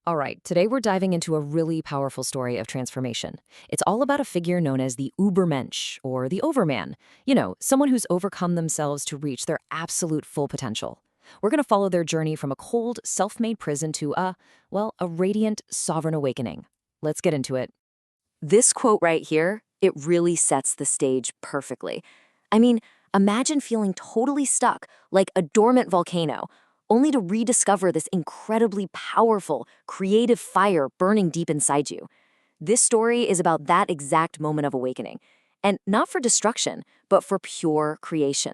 All right, today we're diving into a really powerful story of transformation. It's all about a figure known as the Übermensch, or the Overman. Someone who's overcome themselves to reach their absolute full potential. We're going to follow their journey from a cold, self-made prison to a radiant, sovereign awakening. Let's get into it. This quote right here, it really sets the stage perfectly. I mean, imagine feeling totally stuck, like a dormant volcano, only to rediscover this incredibly powerful, creative fire burning deep inside you. This story is about that exact moment of awakening, and not for destruction, but for pure creation.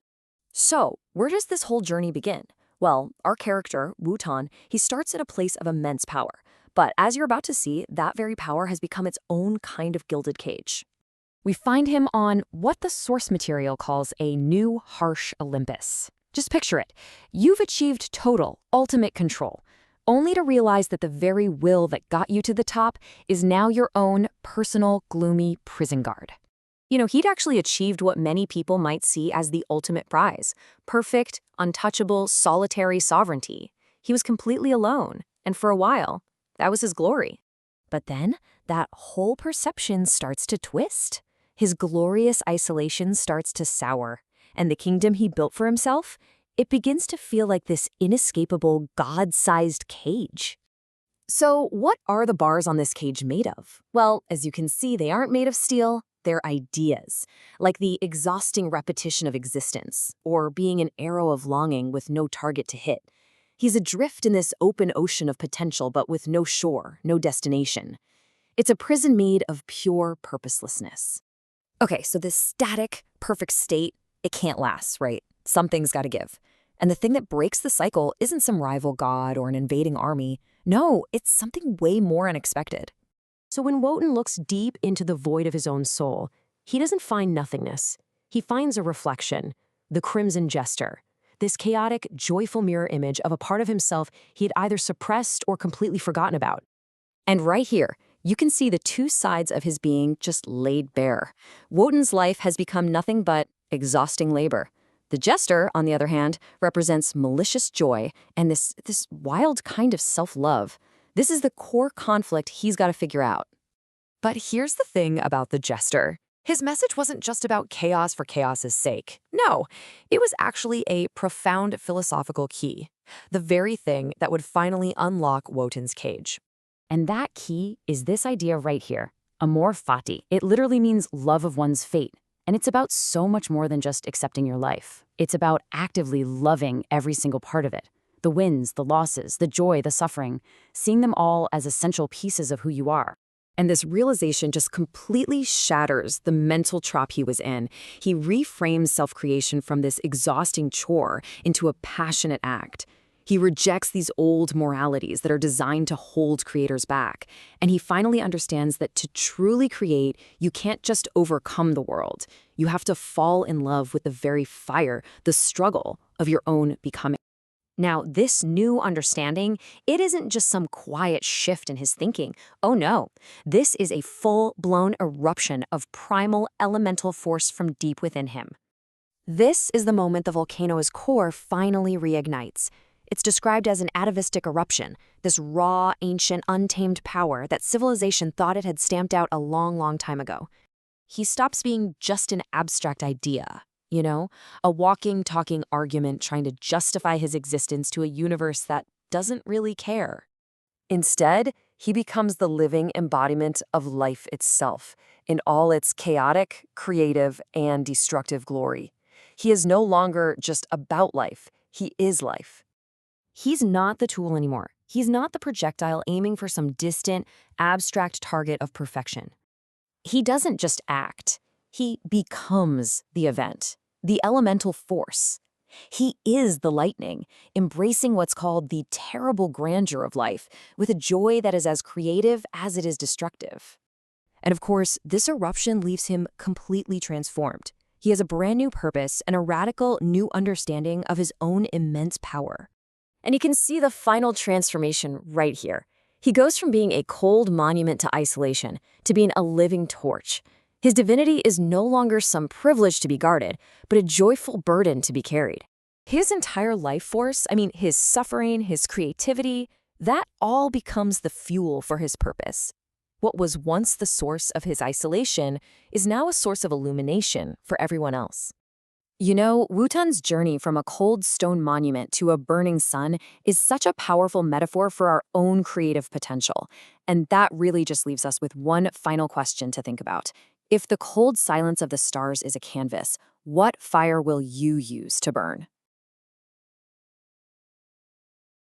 So, where does this whole journey begin? Well, our character, Wutan, he starts at a place of immense power. But as you're about to see, that very power has become its own kind of gilded cage. We find him on what the source material calls a new, harsh Olympus. Just picture it. You've achieved total, ultimate control, only to realize that the very will that got you to the top is now your own personal, gloomy prison guard. He'd actually achieved what many people might see as the ultimate prize: perfect, untouchable, solitary sovereignty. He was completely alone, and for a while, that was his glory. But then, that whole perception starts to twist. His glorious isolation starts to sour, and the kingdom he built for himself, it begins to feel like this inescapable, God-sized cage. So what are the bars on this cage made of? Well, as you can see, they aren't made of steel, they're ideas, like the exhausting repetition of existence, or being an arrow of longing with no target to hit. He's adrift in this open ocean of potential, but with no shore, no destination. It's a prison made of pure purposelessness. Okay, so this static, perfect state, it can't last, right? Something's got to give. And the thing that breaks the cycle isn't some rival god or an invading army. No, it's something way more unexpected. So when Wotan looks deep into the void of his own soul, he doesn't find nothingness. He finds a reflection, the Crimson Jester, this chaotic, joyful mirror image of a part of himself he had either suppressed or completely forgotten about. And right here, you can see the two sides of his being just laid bare. Wotan's life has become nothing but exhausting labor. The Jester, on the other hand, represents malicious joy and this wild kind of self-love. This is the core conflict he's got to figure out. But here's the thing about the Jester. His message wasn't just about chaos for chaos's sake. No, it was actually a profound philosophical key, the very thing that would finally unlock Wotan's cage. And that key is this idea right here, amor fati. It literally means love of one's fate. And it's about so much more than just accepting your life. It's about actively loving every single part of it. The wins, the losses, the joy, the suffering, seeing them all as essential pieces of who you are. And this realization just completely shatters the mental trap he was in. He reframes self-creation from this exhausting chore into a passionate act. He rejects these old moralities that are designed to hold creators back. And he finally understands that to truly create, you can't just overcome the world. You have to fall in love with the very fire, the struggle of your own becoming. Now, this new understanding, it isn't just some quiet shift in his thinking. Oh no, this is a full-blown eruption of primal elemental force from deep within him. This is the moment the volcano's core finally reignites. It's described as an atavistic eruption, this raw, ancient, untamed power that civilization thought it had stamped out a long, long time ago. He stops being just an abstract idea, a walking, talking argument trying to justify his existence to a universe that doesn't really care. Instead, he becomes the living embodiment of life itself, in all its chaotic, creative, and destructive glory. He is no longer just about life, he is life. He's not the tool anymore. He's not the projectile aiming for some distant, abstract target of perfection. He doesn't just act. He becomes the event, the elemental force. He is the lightning, embracing what's called the terrible grandeur of life, with a joy that is as creative as it is destructive. And of course, this eruption leaves him completely transformed. He has a brand new purpose and a radical new understanding of his own immense power. And you can see the final transformation right here. He goes from being a cold monument to isolation to being a living torch. His divinity is no longer some privilege to be guarded, but a joyful burden to be carried. His entire life force, his suffering, his creativity, That all becomes the fuel for his purpose. What was once the source of his isolation is now a source of illumination for everyone else. You know, Wutan's journey from a cold stone monument to a burning sun is such a powerful metaphor for our own creative potential. And that really just leaves us with one final question to think about. If the cold silence of the stars is a canvas, what fire will you use to burn?